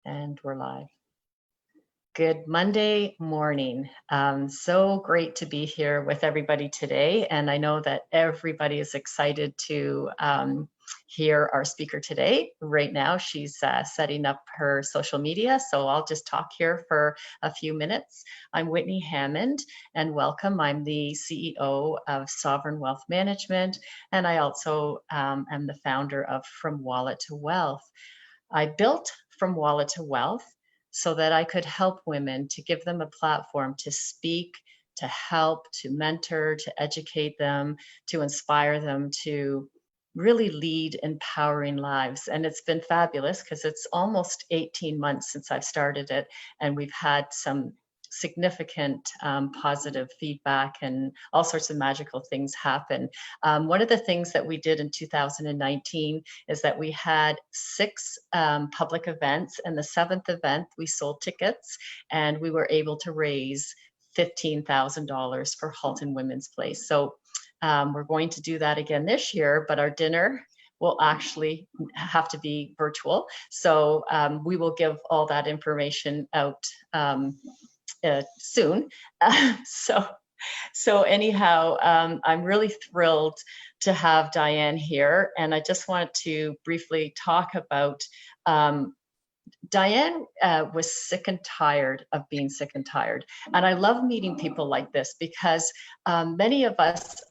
And we're live. Good Monday morning. So great to be here with everybody today. And I know that everybody is excited to hear our speaker today. Right now, she's setting up her social media. So I'll just talk here for a few minutes. I'm Whitney Hammond, and welcome. I'm the CEO of Sovereign Wealth Management, and I also am the founder of From Wallet to Wealth. I built From Wallet to Wealth so that I could help women, to give them a platform to speak, to help, to mentor, to educate them, to inspire them to really lead empowering lives. And it's been fabulous because it's almost 18 months since I've started it, and we've had some significant positive feedback and all sorts of magical things happen. One of the things that we did in 2019 is that we had 6 public events, and the 7th event we sold tickets, and we were able to raise $15,000 for Halton Women's Place. So we're going to do that again this year, but our dinner will actually have to be virtual. So we will give all that information out soon. So anyhow, I'm really thrilled to have Diane here, and I just wanted to briefly talk about Diane was sick and tired of being sick and tired. And I love meeting people like this because many of us,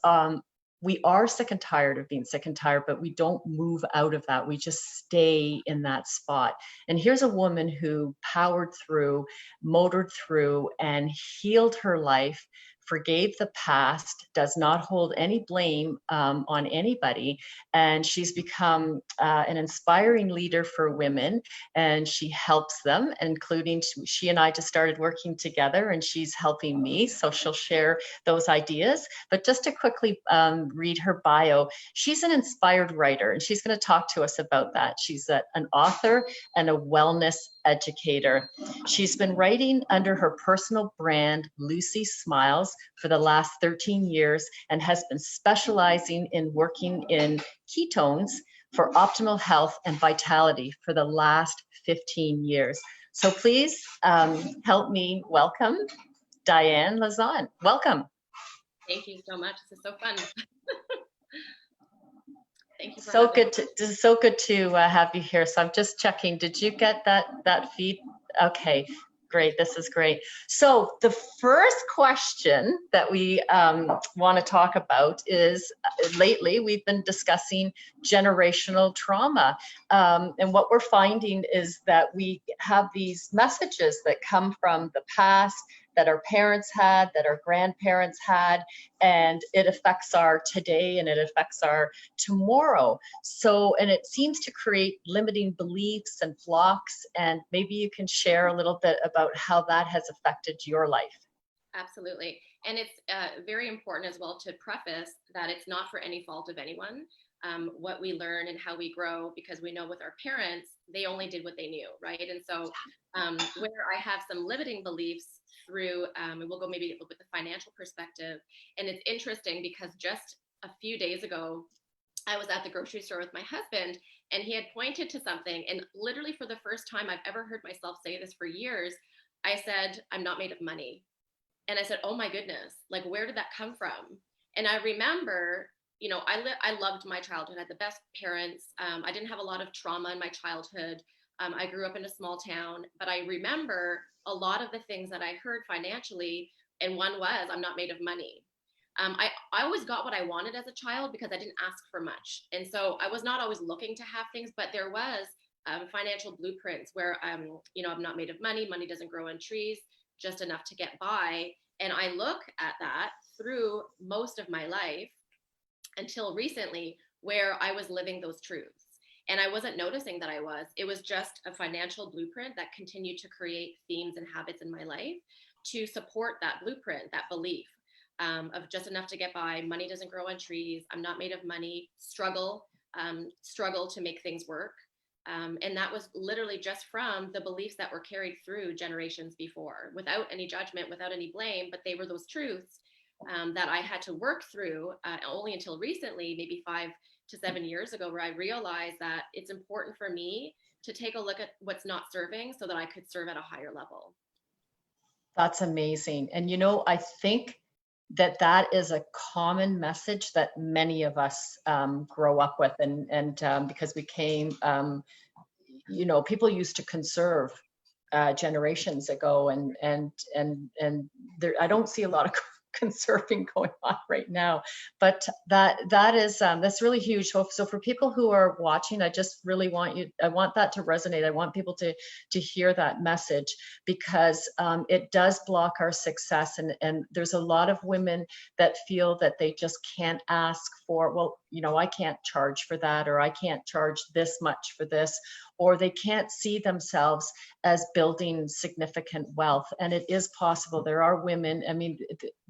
we are sick and tired of being sick and tired, but we don't move out of that. We just stay in that spot. And here's a woman who powered through, motored through, and healed her life, forgave the past, does not hold any blame on anybody. And she's become an inspiring leader for women, and she helps them, including she and I just started working together, and she's helping me. So she'll share those ideas. But just to quickly read her bio, she's an inspired writer, and she's going to talk to us about that. She's an author and a wellness educator. She's been writing under her personal brand, Lucy Smiles, for the last 13 years and has been specializing in working in ketones for optimal health and vitality for the last 15 years. So please help me welcome Diane Lauzon. Welcome. Thank you so much. This is so fun. Thank you. This is so good to have you here. So I'm just checking. Did you get that feed? Okay, great. This is great. So the first question that we want to talk about is lately we've been discussing generational trauma. And what we're finding is that we have these messages that come from the past, that our parents had, that our grandparents had, and it affects our today and it affects our tomorrow. So, and it seems to create limiting beliefs and blocks, and maybe you can share a little bit about how that has affected your life. Absolutely. And it's very important as well to preface that it's not for any fault of anyone. What we learn and how we grow, because we know with our parents, they only did what they knew, right? And so where I have some limiting beliefs through, and we'll go maybe with the financial perspective. And it's interesting because just a few days ago, I was at the grocery store with my husband, and he had pointed to something. And literally for the first time I've ever heard myself say this for years, I said, "I'm not made of money." And I said, "Oh my goodness, like where did that come from?" And I remember, you know, I loved my childhood. I had the best parents. I didn't have a lot of trauma in my childhood. I grew up in a small town, but I remember a lot of the things that I heard financially, and one was, "I'm not made of money." I always got what I wanted as a child because I didn't ask for much. And so I was not always looking to have things, but there was financial blueprints where, you know, I'm not made of money. Money doesn't grow on trees, just enough to get by. And I look at that through most of my life until recently, where I was living those truths. And I wasn't noticing that it was just a financial blueprint that continued to create themes and habits in my life to support that blueprint, that belief of just enough to get by. Money doesn't grow on trees. I'm not made of money. Struggle to make things work. And that was literally just from the beliefs that were carried through generations before, without any judgment, without any blame, but they were those truths that I had to work through only until recently, maybe 5 to 7 years ago, where I realized that it's important for me to take a look at what's not serving so that I could serve at a higher level. That's amazing. And I think that that is a common message that many of us grow up with, and because we came, people used to conserve generations ago, and there, I don't see a lot of conserving going on right now, but that is that's really huge. So for people who are watching, I want that to resonate. I want people to hear that message, because it does block our success, and there's a lot of women that feel that they just can't ask for, well, I can't charge for that, or I can't charge this much for this, or they can't see themselves as building significant wealth. And it is possible. There are women, I mean,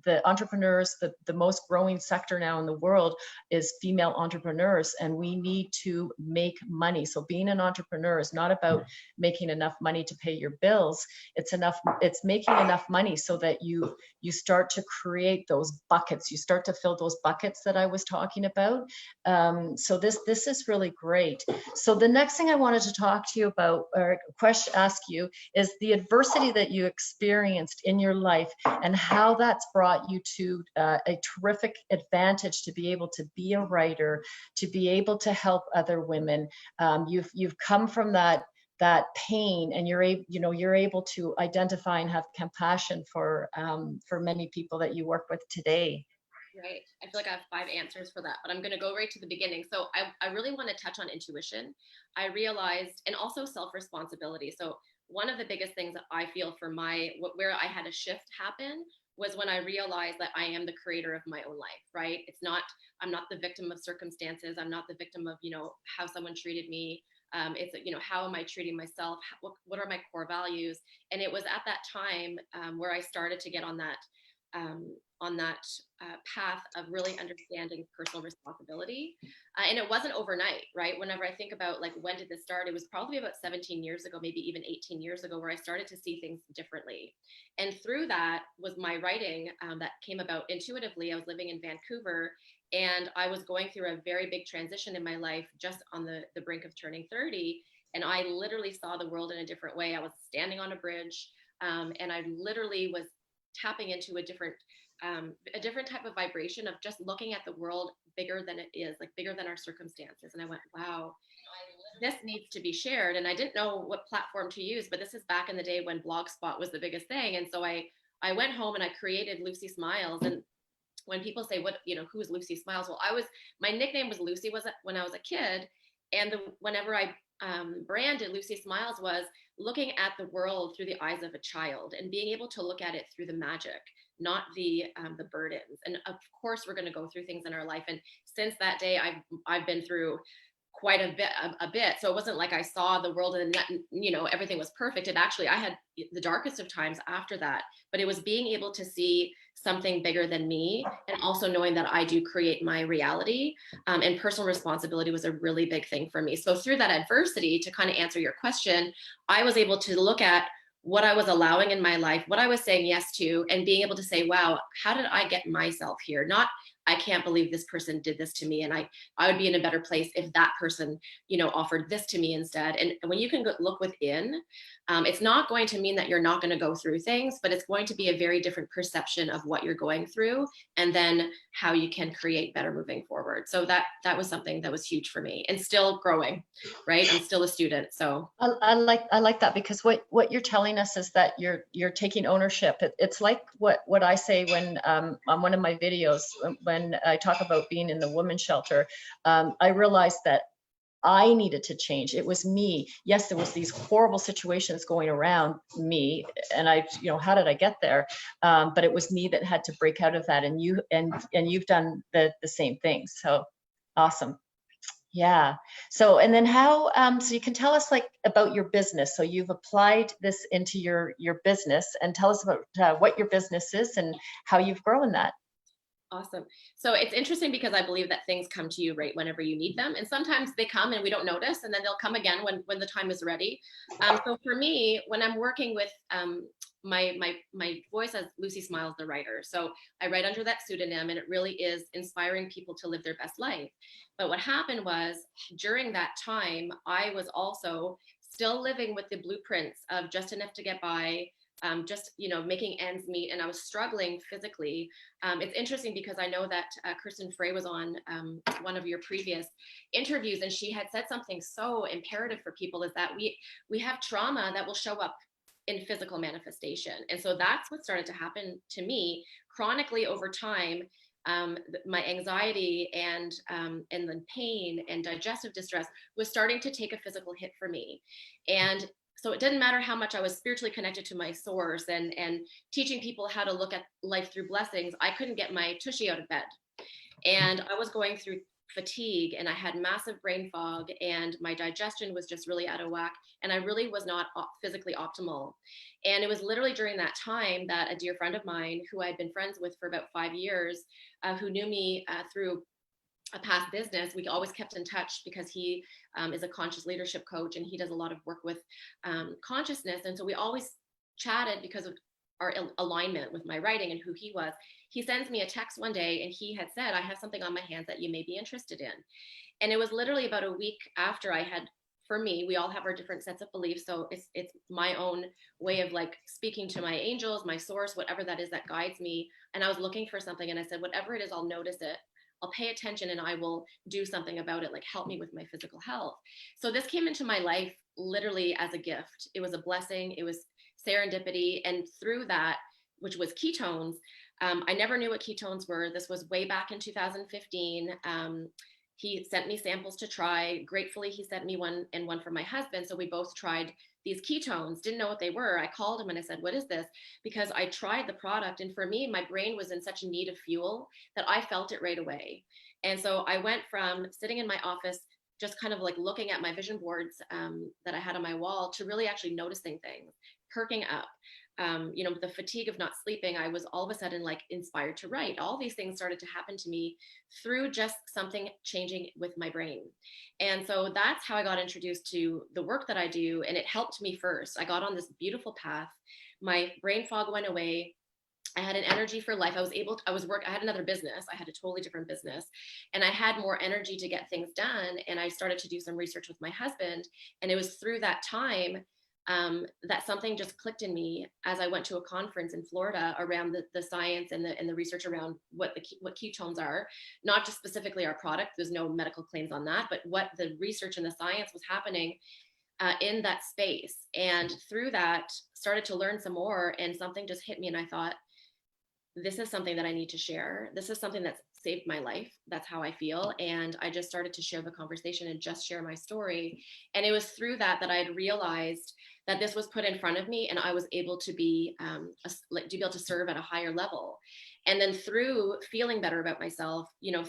the entrepreneurs, the most growing sector now in the world is female entrepreneurs, and we need to make money. So being an entrepreneur is not about making enough money to pay your bills. It's making enough money so that you start to create those buckets. You start to fill those buckets that I was talking about. So this is really great. So the next thing I wanted to talk to you about, or ask you, is the adversity that you experienced in your life, and how that's brought you to a terrific advantage to be able to be a writer, to be able to help other women. You've come from that pain, and you're able to identify and have compassion for many people that you work with today. Right. I feel like I have 5 answers for that, but I'm going to go right to the beginning. So I really want to touch on intuition. I realized, and also self-responsibility. So one of the biggest things that I feel for where I had a shift happen was when I realized that I am the creator of my own life, right? I'm not the victim of circumstances. I'm not the victim of, how someone treated me. It's, how am I treating myself? What are my core values? And it was at that time where I started to get on that path of really understanding personal responsibility. And it wasn't overnight, right? Whenever I think about like, when did this start? It was probably about 17 years ago, maybe even 18 years ago, where I started to see things differently. And through that was my writing that came about intuitively. I was living in Vancouver, and I was going through a very big transition in my life, just on the brink of turning 30. And I literally saw the world in a different way. I was standing on a bridge, and I literally was tapping into a different type of vibration of just looking at the world bigger than it is, like bigger than our circumstances. And I went, wow, this needs to be shared. And I didn't know what platform to use, but this is back in the day when Blogspot was the biggest thing. And so I went home and I created Lucy Smiles. And when people say, who is Lucy Smiles? Well, my nickname was Lucy when I was a kid. And whenever I branded Lucy Smiles, was looking at the world through the eyes of a child and being able to look at it through the magic, not the burdens. And of course, we're going to go through things in our life. And since that day, I've been through quite a bit. So it wasn't like I saw the world and everything was perfect. And actually, I had the darkest of times after that. But it was being able to see something bigger than me, and also knowing that I do create my reality. And personal responsibility was a really big thing for me. So through that adversity, to kind of answer your question, I was able to look at what I was allowing in my life, what I was saying yes to, and being able to say, wow, how did I get myself here? Not, I can't believe this person did this to me, and I would be in a better place if that person, offered this to me instead. And when you can look within, it's not going to mean that you're not going to go through things, but it's going to be a very different perception of what you're going through, and then how you can create better moving forward. So that was something that was huge for me, and still growing, right? I'm still a student. So I like that, because what you're telling us is that you're taking ownership. It's like what I say when on one of my videos, when I talk about being in the women's shelter. I realized that I needed to change. It was me. Yes, there was these horrible situations going around me, and how did I get there? But it was me that had to break out of that, and you've done the same thing. So awesome. Yeah. So, and then so you can tell us like about your business. So you've applied this into your business, and tell us about what your business is and how you've grown that. awesome. So it's interesting, because I believe that things come to you right whenever you need them. And sometimes they come and we don't notice, and then they'll come again when the time is ready. So for me, when I'm working with my voice as Lucy Smiles, the writer. So I write under that pseudonym, and it really is inspiring people to live their best life. But what happened was, during that time, I was also still living with the blueprints of just enough to get by, just, making ends meet. And I was struggling physically. It's interesting because I know that Kirsten Frey was on one of your previous interviews, and she had said something so imperative for people, is that we have trauma that will show up in physical manifestation. And so that's what started to happen to me chronically over time. My anxiety and the pain and digestive distress was starting to take a physical hit for me. And so it didn't matter how much I was spiritually connected to my source and teaching people how to look at life through blessings. I couldn't get my tushy out of bed. And I was going through fatigue, and I had massive brain fog, and my digestion was just really out of whack, and I really was not physically optimal. And it was literally during that time that a dear friend of mine, who I'd been friends with for about 5 years, who knew me through a past business, we always kept in touch because he is a conscious leadership coach, and he does a lot of work with consciousness. And so we always chatted because of our alignment with my writing and who he was. He sends me a text one day, and he had said, I have something on my hands that you may be interested in. And it was literally about a week after I had, for me, we all have our different sets of beliefs. So it's my own way of like speaking to my angels, my source, whatever that is that guides me. And I was looking for something, and I said, whatever it is, I'll notice it. I'll pay attention, and I will do something about it, like help me with my physical health. So this came into my life literally as a gift. It was a blessing. It was serendipity. And through that, which was ketones, I never knew what ketones were. This was way back in 2015. He sent me samples to try. Gratefully, he sent me one and one for my husband. So we both tried these ketones, didn't know what they were. I called him and I said, what is this? Because I tried the product. And for me, my brain was in such need of fuel that I felt it right away. And so I went from sitting in my office, just kind of like looking at my vision boards that I had on my wall, to really actually noticing things, perking up. The fatigue of not sleeping, I was all of a sudden like inspired to write. All these things started to happen to me through just something changing with my brain. And so that's how I got introduced to the work that I do. And it helped me first. I got on this beautiful path. My brain fog went away. I had an energy for life. I had another business. I had a totally different business, and I had more energy to get things done. And I started to do some research with my husband. And it was through that time that something just clicked in me as I went to a conference in Florida around the science and the research around what ketones are, not just specifically our product. There's no medical claims on that, but what the research and the science was happening in that space. And through that, started to learn some more, and something just hit me, and I thought, this is something that I need to share. This is something that's saved my life. That's how I feel. And I just started to share the conversation and just share my story. And it was through that I had realized that this was put in front of me, and I was able to be able to serve at a higher level. And then through feeling better about myself,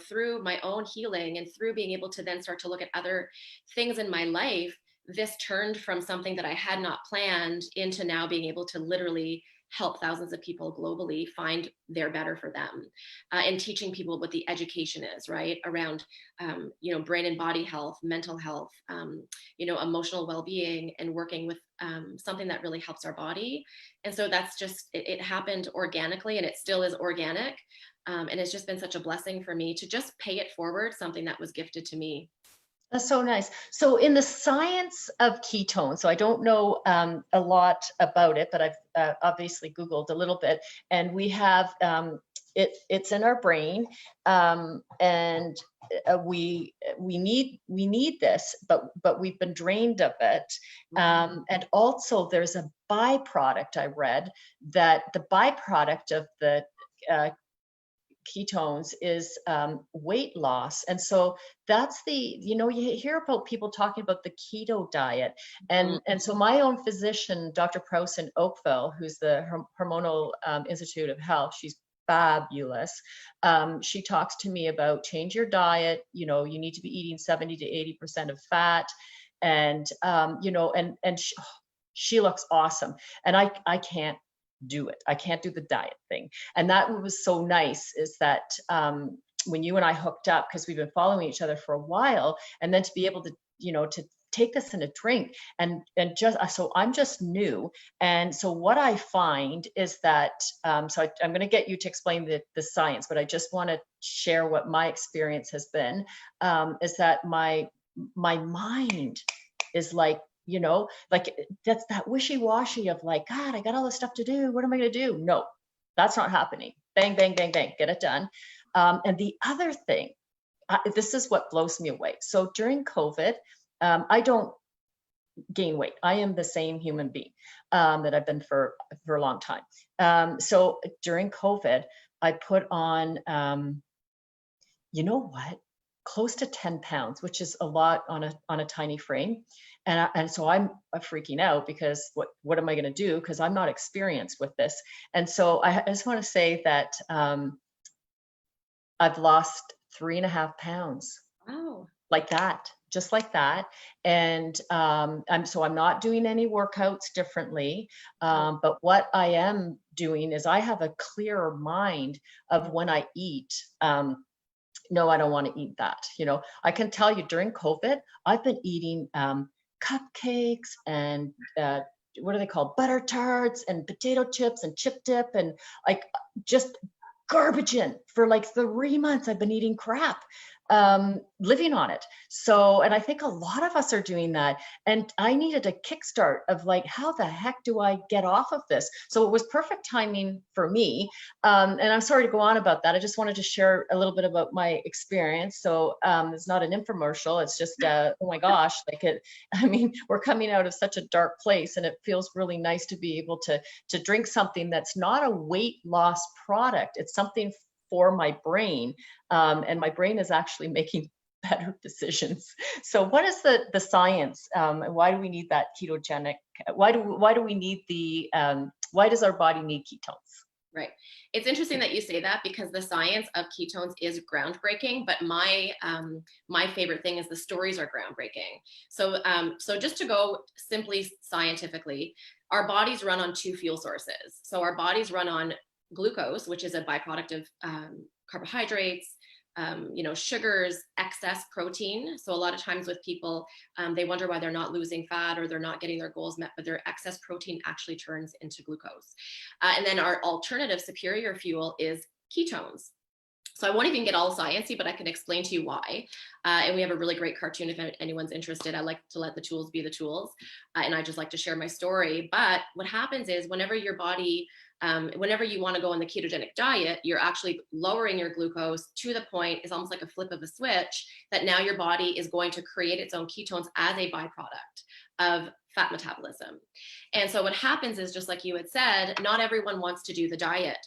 through my own healing, and through being able to then start to look at other things in my life, this turned from something that I had not planned into now being able to literally help thousands of people globally find their better for them, and teaching people what the education is, right, around brain and body health, mental health, emotional well-being, and working with something that really helps our body. And so that's just it happened organically, and it still is organic, and it's just been such a blessing for me to just pay it forward, something that was gifted to me. That's so nice. So in the science of ketones, so I don't know a lot about it, but I've obviously Googled a little bit, and we have it's in our brain, and we need this, but we've been drained of it, and also there's a byproduct. I read that the byproduct of the ketones is weight loss. And so that's you hear about people talking about the keto diet. And so my own physician, Dr. Prouse in Oakville, who's the Hormonal Institute of Health, she's fabulous. She talks to me about change your diet. You need to be eating 70 to 80% of fat. And, and she looks awesome. And I can't do it. I can't do the diet thing. And that was so nice, is that when you and I hooked up, because we've been following each other for a while, and then to be able to, to take this in a drink, and just, so I'm just new. And so what I find is that, I'm going to get you to explain the science, but I just want to share what my experience has been, is that my mind is like you know, like that's that wishy-washy of like, God, I got all this stuff to do. What am I going to do? No, that's not happening. Bang, bang, bang, bang, get it done. And the other thing, this is what blows me away. So during COVID, I don't gain weight. I am the same human being that I've been for a long time. So during COVID, I put on, you know what, close to 10 pounds, which is a lot on a tiny frame. And so I'm freaking out because what am I going to do? Because I'm not experienced with this. And so I just want to say that I've lost 3.5 pounds Wow. like that, just like that. And I'm not doing any workouts differently. But what I am doing is I have a clearer mind of when I eat. No, I don't want to eat that. You know, I can tell you during COVID, I've been eating cupcakes and what are they called? Butter tarts and potato chips and chip dip and like just garbage in for like 3 months. I've been eating crap, living on it. So, and I think a lot of us are doing that. And I needed a kickstart of like, how the heck do I get off of this? So it was perfect timing for me. And I'm sorry to go on about that. I just wanted to share a little bit about my experience. So it's not an infomercial. It's just, oh my gosh, like I mean, we're coming out of such a dark place and it feels really nice to be able to drink something that's not a weight loss product. It's something for my brain, and my brain is actually making better decisions. So what is the science, and why do we need that ketogenic, why do we need the why does our body need ketones? Right. It's interesting that you say that because the science of ketones is groundbreaking, but my favorite thing is the stories are groundbreaking. So just to go simply scientifically, our bodies run on two fuel sources. So our bodies run on glucose, which is a byproduct of carbohydrates, sugars, excess protein. So a lot of times with people, they wonder why they're not losing fat or they're not getting their goals met, but their excess protein actually turns into glucose. And then our alternative superior fuel is ketones. So I won't even get all sciencey, but I can explain to you why. And we have a really great cartoon if anyone's interested. I like to let the tools be the tools. And I just like to share my story. But what happens is whenever your body, whenever you want to go on the ketogenic diet, you're actually lowering your glucose to the point, it's almost like a flip of a switch, that now your body is going to create its own ketones as a byproduct of fat metabolism. And so what happens is, just like you had said, not everyone wants to do the diet.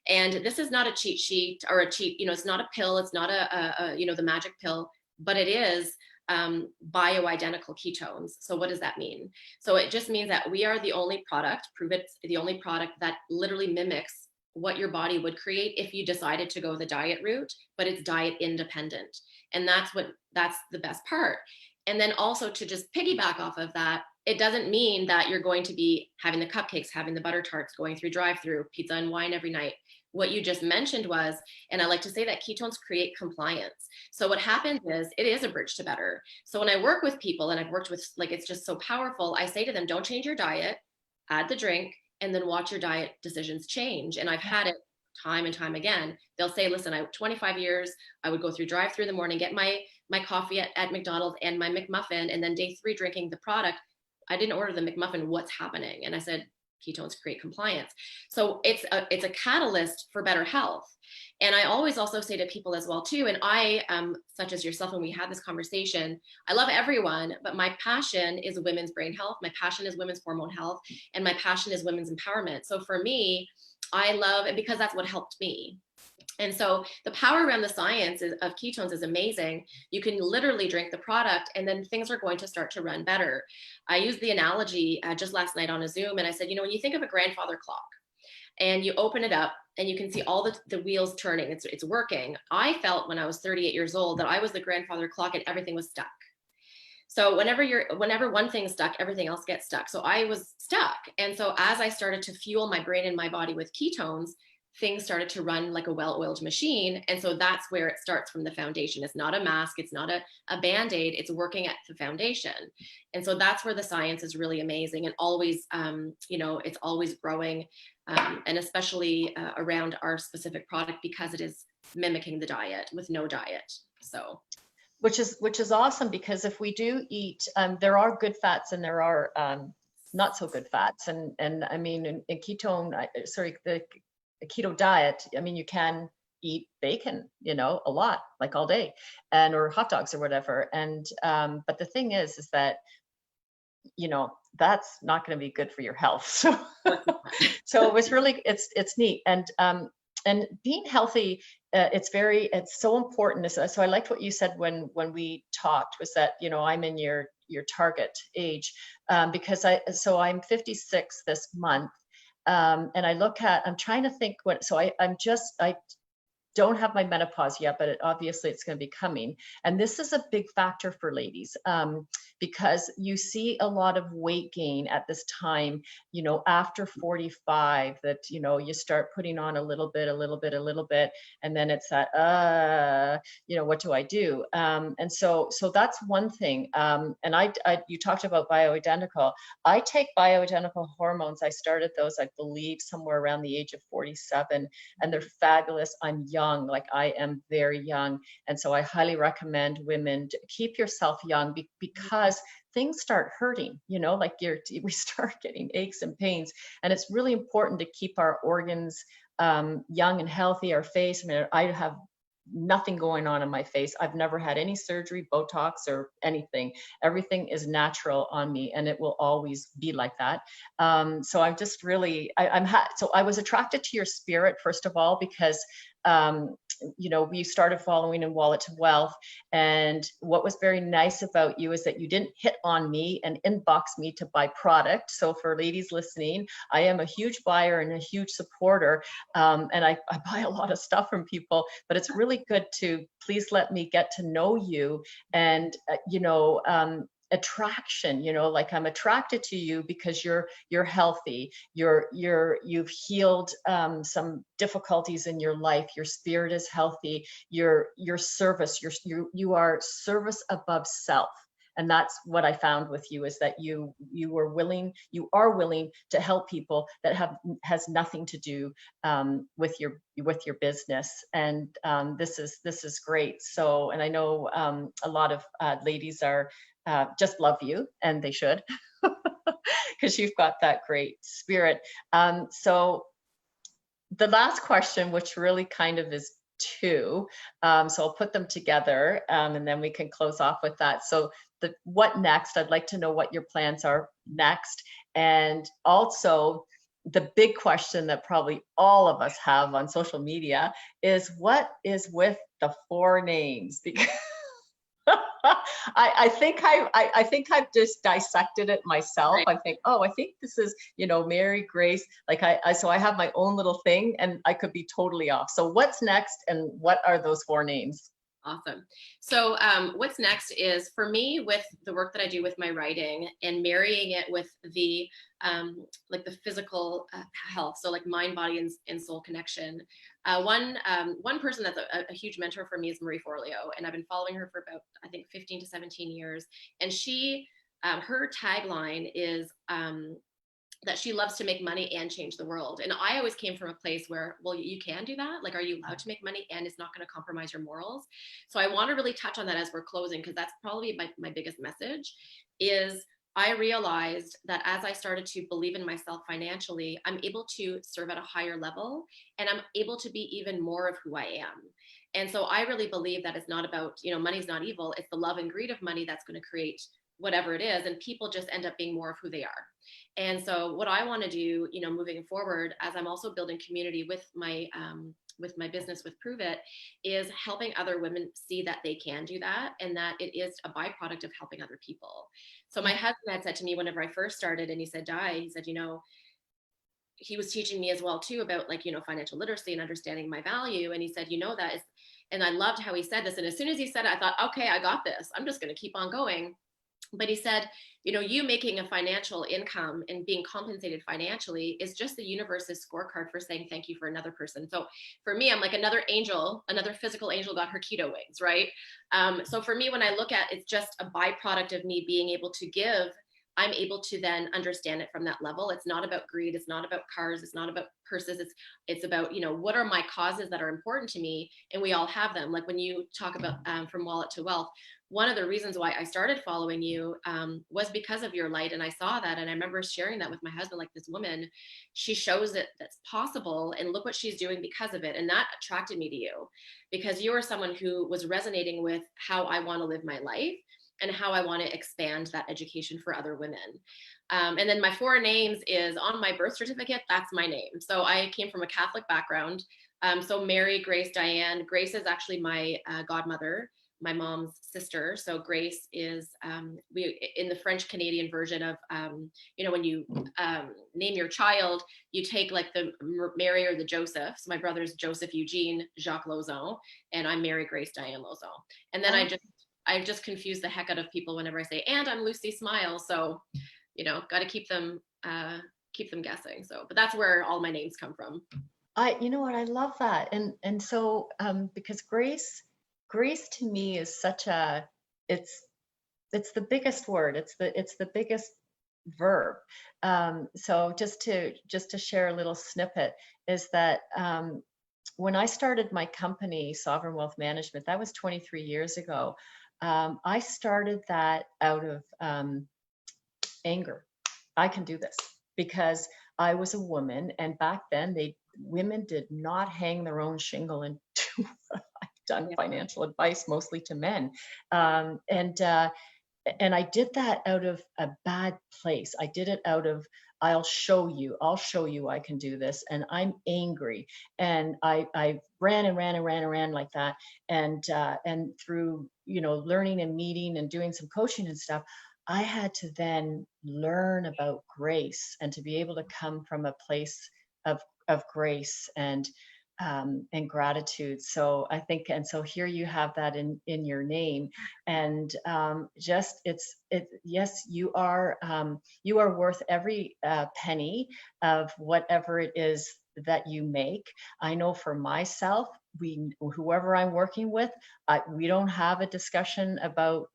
And this is not a cheat sheet or a cheat, it's not a pill. It's not the magic pill, but it is bioidentical ketones. So what does that mean? So it just means that we are the only product, prove it's the only product that literally mimics what your body would create if you decided to go the diet route, but it's diet independent. And that's the best part. And then also to just piggyback off of that, it doesn't mean that you're going to be having the cupcakes, having the butter tarts, going through drive-through, pizza and wine every night. What you just mentioned was, and I like to say that ketones create compliance. So what happens is it is a bridge to better. So when I work with people, and I've worked with, like, it's just so powerful, I say to them, don't change your diet, add the drink, and then watch your diet decisions change. And I've had it time and time again. They'll say, listen, 25 years, I would go through drive-through in the morning, get my coffee at McDonald's and my McMuffin, and then day 3 drinking the product. I didn't order the McMuffin. What's happening? And I said, ketones create compliance. So it's a catalyst for better health. And I always also say to people as well too, and I, such as yourself, when we had this conversation, I love everyone, but my passion is women's brain health. My passion is women's hormone health, and my passion is women's empowerment. So for me, I love it because that's what helped me. And so the power around the science of ketones is amazing. You can literally drink the product and then things are going to start to run better. I used the analogy just last night on a Zoom, and I said, when you think of a grandfather clock and you open it up and you can see all the wheels turning, it's working. I felt when I was 38 years old that I was the grandfather clock and everything was stuck. So whenever one thing's stuck, everything else gets stuck. So I was stuck. And so as I started to fuel my brain and my body with ketones, things started to run like a well-oiled machine. And so that's where it starts from the foundation. It's not a mask. It's not a Band-Aid. It's working at the foundation. And so that's where the science is really amazing and always, it's always growing. And especially around our specific product because it is mimicking the diet with no diet. So. which is awesome, because if we do eat, there are good fats and there are not so good fats, and I mean in ketone, sorry, the keto diet, I mean you can eat bacon, you know, a lot, like all day, and or hot dogs or whatever, and but the thing is that, you know, that's not going to be good for your health. So so it was really, it's neat, and being healthy, it's so important. So I liked what you said when we talked, was that, you know, I'm in your target age, because I'm 56 this month, and I'm trying to think what, so I don't have my menopause yet, but obviously it's going to be coming. And this is a big factor for ladies, because you see a lot of weight gain at this time, you know, after 45, that, you know, you start putting on a little bit, a little bit, a little bit, and then it's that, you know, what do I do? And so that's one thing. And you talked about bioidentical. I take bioidentical hormones. I started those, I believe, somewhere around the age of 47, and they're fabulous. I'm young, like I am very young. And so I highly recommend women to keep yourself young, because things start hurting, you know, like we start getting aches and pains. And it's really important to keep our organs young and healthy. Our face, I mean, I have nothing going on in my face. I've never had any surgery, Botox, or anything. Everything is natural on me, and it will always be like that. So I'm just really, so I was attracted to your spirit, first of all, because you know, we started following in Wallet to Wealth. And what was very nice about you is that you didn't hit on me and inbox me to buy product. So for ladies listening, I am a huge buyer and a huge supporter. And I buy a lot of stuff from people, but it's really good to please let me get to know you. And, you know, attraction, you know, like I'm attracted to you because you're healthy, you've healed some difficulties in your life, your spirit is healthy, your service, you are service above self. And that's what I found with you, is that you are willing to help people that has nothing to do with your business. And this is great. So, and I know a lot of ladies are just love you, and they should, because you've got that great spirit. So the last question, which really kind of is two, so I'll put them together, and then we can close off with that. So what next? I'd like to know what your plans are next. And also the big question that probably all of us have on social media is, what is with the 4 names? Because I think I've just dissected it myself. Right. I think, oh, I think this is, you know, Mary Grace. Like so I have my own little thing, and I could be totally off. So what's next, and what are those 4 names? Awesome. So what's next is, for me, with the work that I do with my writing and marrying it with the like the physical health, so like mind, body, and soul connection. One person that's a huge mentor for me is Marie Forleo, and I've been following her for about, I think, 15 to 17 years. And she, her tagline is that she loves to make money and change the world. And I always came from a place where, well, you can do that. Like, are you allowed to make money and it's not going to compromise your morals? So I want to really touch on that as we're closing, because that's probably my biggest message. Is I realized that as I started to believe in myself financially, I'm able to serve at a higher level, and I'm able to be even more of who I am. And so I really believe that it's not about, you know, money's not evil. It's the love and greed of money that's going to create whatever it is. And people just end up being more of who they are. And so what I want to do, you know, moving forward, as I'm also building community with my business with Prove It, is helping other women see that they can do that, and that it is a byproduct of helping other people. So my husband had said to me whenever I first started, and he said, Di, he said, you know, he was teaching me as well too about, like, you know, financial literacy and understanding my value. And he said, you know, that is, and I loved how he said this. And as soon as he said it, I thought, okay, I got this. I'm just going to keep on going. But he said, you know, you making a financial income and being compensated financially is just the universe's scorecard for saying thank you for another person. So for me, I'm like another angel, another physical angel got her keto wings, right? So for me, when I look at, it's just a byproduct of me being able to give I'm able to then understand it from that level. It's not about greed. It's not about cars. It's not about purses. It's about, what are my causes that are important to me? And we all have them. Like when you talk about from wallet to wealth, one of the reasons why I started following you was because of your light. And I saw that. And I remember sharing that with my husband, like this woman, she shows it that's possible. And look what she's doing because of it. And that attracted me to you because you are someone who was resonating with how I want to live my life and how I want to expand that education for other women. And then my four names is on my birth certificate. That's my name. So I came from a Catholic background. So Mary, Grace, Diane. Grace is actually my godmother, my mom's sister. So Grace is we in the French Canadian version of when you name your child, you take like the Mary or the Joseph. So my brother's Joseph Eugene Jacques Lauzon, and I'm Mary Grace Diane Lauzon. And then I just confuse the heck out of people whenever I say, and I'm Lucy Smile. So, got to keep them guessing. So, but that's where all my names come from. You know what, I love that. And so, because grace to me is such it's the biggest word. It's the biggest verb. So just to share a little snippet is that, when I started my company, Sovereign Wealth Management, that was 23 years ago. I started that out of anger. I can do this because I was a woman, and back then women did not hang their own shingle and do I've done financial advice mostly to men, and I did that out of a bad place. I did it out of I'll show you I can do this, and I'm angry, and I ran and ran and ran and ran like that, and through learning and meeting and doing some coaching and stuff, I had to then learn about grace and to be able to come from a place of grace and gratitude. So I think, and so here you have that in your name, and just yes, you are worth every penny of whatever it is that you make. I know for myself, whoever I'm working with, we don't have a discussion about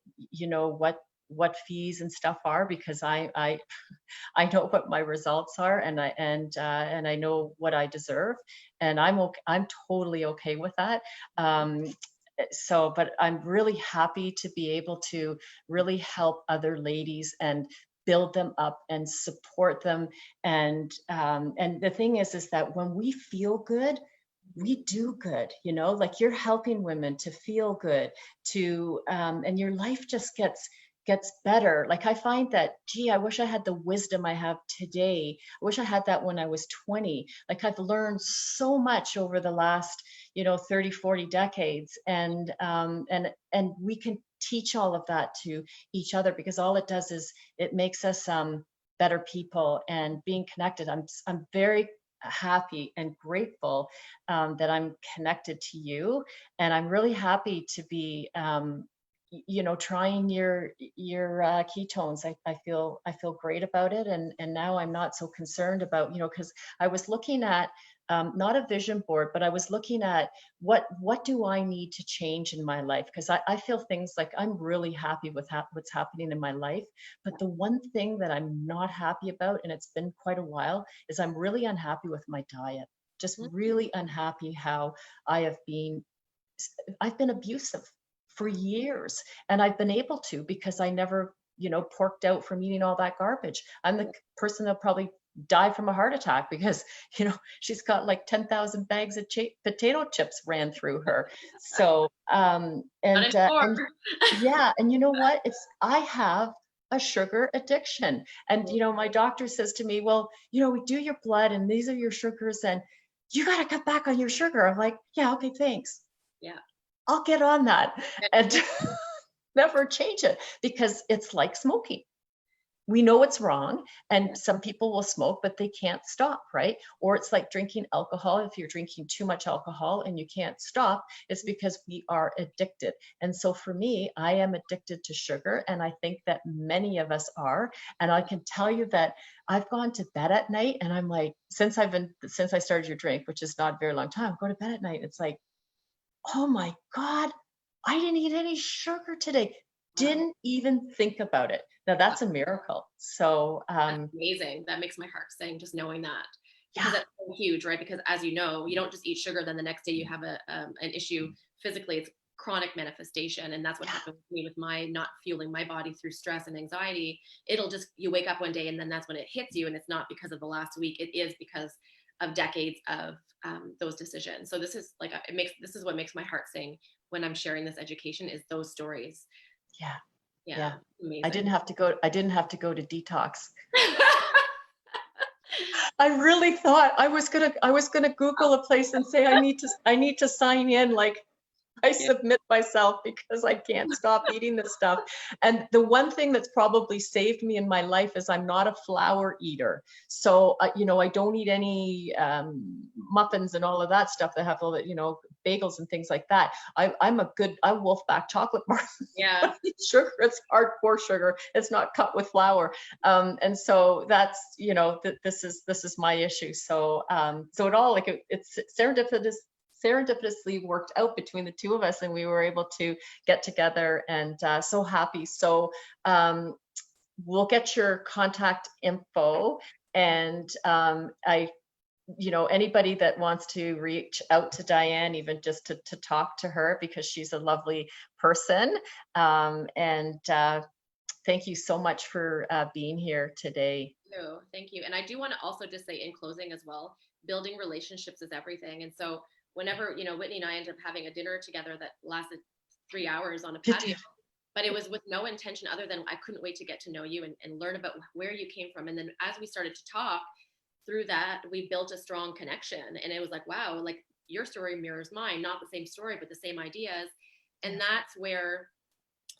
what fees and stuff are, because I know what my results are, and I know what I deserve, and I'm totally okay with that. So, but I'm really happy to be able to really help other ladies and build them up and support them. And the thing is that when we feel good, we do good, like you're helping women to feel good, and your life just gets better. Like I find that, gee, I wish I had the wisdom I have today. I wish I had that when I was 20. Like I've learned so much over the last, 30, 40 decades. And we can teach all of that to each other, because all it does is it makes us better people. And being connected, I'm very happy and grateful that I'm connected to you. And I'm really happy to be trying your ketones. I feel great about it, and now I'm not so concerned about, because I was looking at not a vision board, but I was looking at what do I need to change in my life, because I feel things like I'm really happy with what's happening in my life, but the one thing that I'm not happy about, and it's been quite a while, is I'm really unhappy with my diet. Just really unhappy how I've been abusive for years, and I've been able to, because I never porked out from eating all that garbage. I'm the person that'll probably die from a heart attack because she's got like 10,000 bags of potato chips ran through her. So and yeah, and you know what, I have a sugar addiction, and my doctor says to me, well, we do your blood and these are your sugars, and you got to cut back on your sugar. I'm like, yeah, okay, thanks. Yeah, I'll get on that and never change it, because it's like smoking. We know it's wrong, and some people will smoke, but they can't stop, right? Or it's like drinking alcohol. If you're drinking too much alcohol and you can't stop, it's because we are addicted. And so for me, I am addicted to sugar, and I think that many of us are. And I can tell you that I've gone to bed at night, and I'm like, since I started your drink, which is not a very long time, go to bed at night, it's like, oh my God, I didn't eat any sugar today. Wow. didn't even think about it. Now that's a miracle. So That's amazing. That makes my heart sing just knowing that, because yeah, that's so huge, right? Because as you know, you don't just eat sugar, then the next day you have an issue physically. It's chronic manifestation, and that's what yeah, happened with me with my not fueling my body through stress and anxiety. It'll just you wake up one day, and then that's when it hits you, and it's not because of the last week. It is because of decades of those decisions. So this is like this is what makes my heart sing when I'm sharing this education is those stories. yeah, Yeah, yeah. amazing. I didn't have to go to detox. I really thought I was gonna Google a place and say I need to sign in, like I Yeah. submit myself because I can't stop eating this stuff. And the one thing that's probably saved me in my life is I'm not a flour eater. So, you know, I don't eat any muffins and all of that stuff that have all the, you know, bagels and things like that. I wolf back chocolate bar. Yeah. Sugar, it's hardcore sugar. It's not cut with flour. And so that's, you know, this is my issue. So, so it all like it's serendipitously worked out between the two of us, and we were able to get together, and so happy. So we'll get your contact info, and I, you know, anybody that wants to reach out to Diane, even just to talk to her, because she's a lovely person. And thank you so much for being here today. No, thank you. And I do want to also just say in closing as well, building relationships is everything. And so whenever, Whitney and I ended up having a dinner together that lasted 3 hours on a patio, but it was with no intention other than I couldn't wait to get to know you and learn about where you came from. And then as we started to talk through that, we built a strong connection. And it was like, wow, like your story mirrors mine, not the same story, but the same ideas. And that's where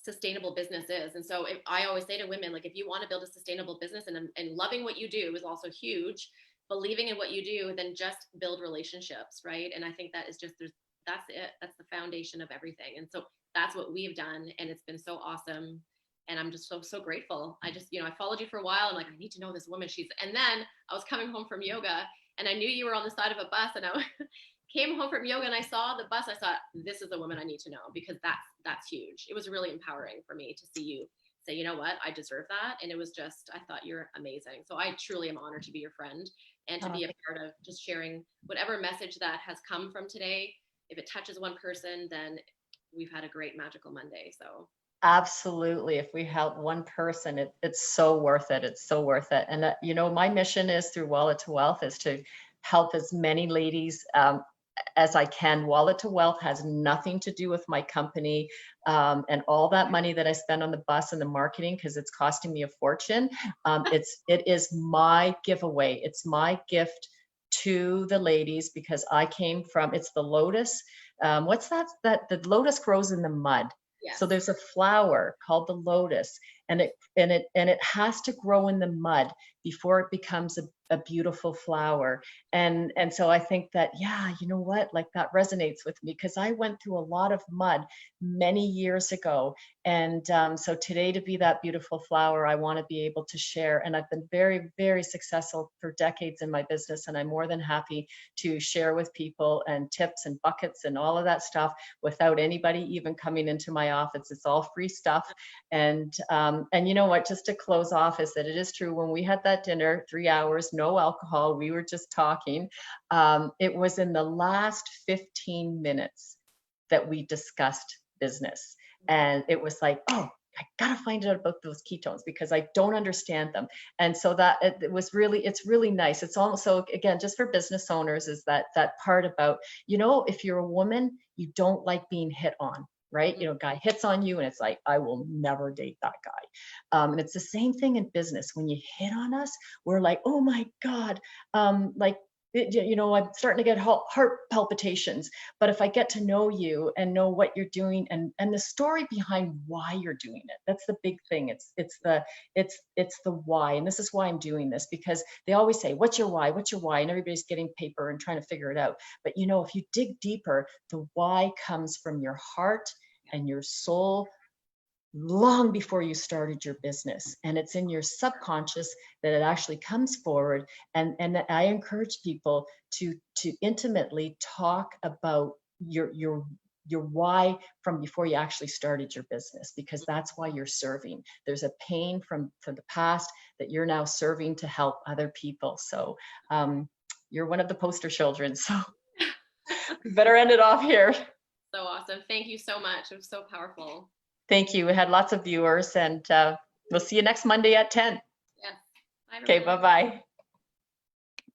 sustainable business is. And so I always say to women, like, if you want to build a sustainable business and loving what you do is also huge, believing in what you do, then just build relationships. Right. And I think that is just, that's it. That's the foundation of everything. And so that's what we've done. And it's been so awesome. And I'm just so grateful. I just, I followed you for a while. And like, I need to know this woman. And then I was coming home from yoga and I knew you were on the side of a bus and I came home from yoga and I saw the bus. I thought, this is the woman I need to know, because that's huge. It was really empowering for me to see you say, you know what, I deserve that. And it was just, I thought you're amazing. So I truly am honored to be your friend and to be a part of just sharing whatever message that has come from today. If it touches one person, then we've had a great magical Monday. So Absolutely. If we help one person, it's so worth it. It's so worth it. And, you know, my mission is through Wallet to Wealth is to help as many ladies as I can. Wallet to Wealth has nothing to do with my company and all that money that I spend on the bus and the marketing, because it's costing me a fortune. It is my giveaway. It's my gift to the ladies, because I came from, it's the lotus. What's that? That the lotus grows in the mud. yes. So there's a flower called the lotus, and it has to grow in the mud before it becomes a beautiful flower. And so I think that, yeah, you know what, like that resonates with me, because I went through a lot of mud many years ago. And so today, to be that beautiful flower, I want to be able to share. And I've been very, very successful for decades in my business, and I'm more than happy to share with people and tips and buckets and all of that stuff without anybody even coming into my office. It's all free stuff. And you know what, just to close off, is that it is true, when we had that dinner, 3 hours, no alcohol, we were just talking. It was in the last 15 minutes that we discussed business. And it was like, oh, I gotta find out about those ketones because I don't understand them. And so that it was really, it's really nice. It's also, again, just for business owners, is that part about, you know, if you're a woman, you don't like being hit on, right? You know, guy hits on you and it's like, I will never date that guy. And it's the same thing in business. When you hit on us, we're like, oh my God, like, you know, I'm starting to get heart palpitations. But if I get to know you and know what you're doing and the story behind why you're doing it, that's the big thing. It's the why. And this is why I'm doing this, because they always say, what's your why? What's your why? And everybody's getting paper and trying to figure it out. But you know, if you dig deeper, the why comes from your heart and your soul long before you started your business, and it's in your subconscious that it actually comes forward. And I encourage people to intimately talk about your your why from before you actually started your business, because that's why you're serving. There's a pain from the past that you're now serving to help other people. So you're one of the poster children. So we better end it off here. So awesome. Thank you so much. It was so powerful. Thank you. We had lots of viewers, and we'll see you next Monday at 10. Yes. Bye, Okay, everyone. bye-bye.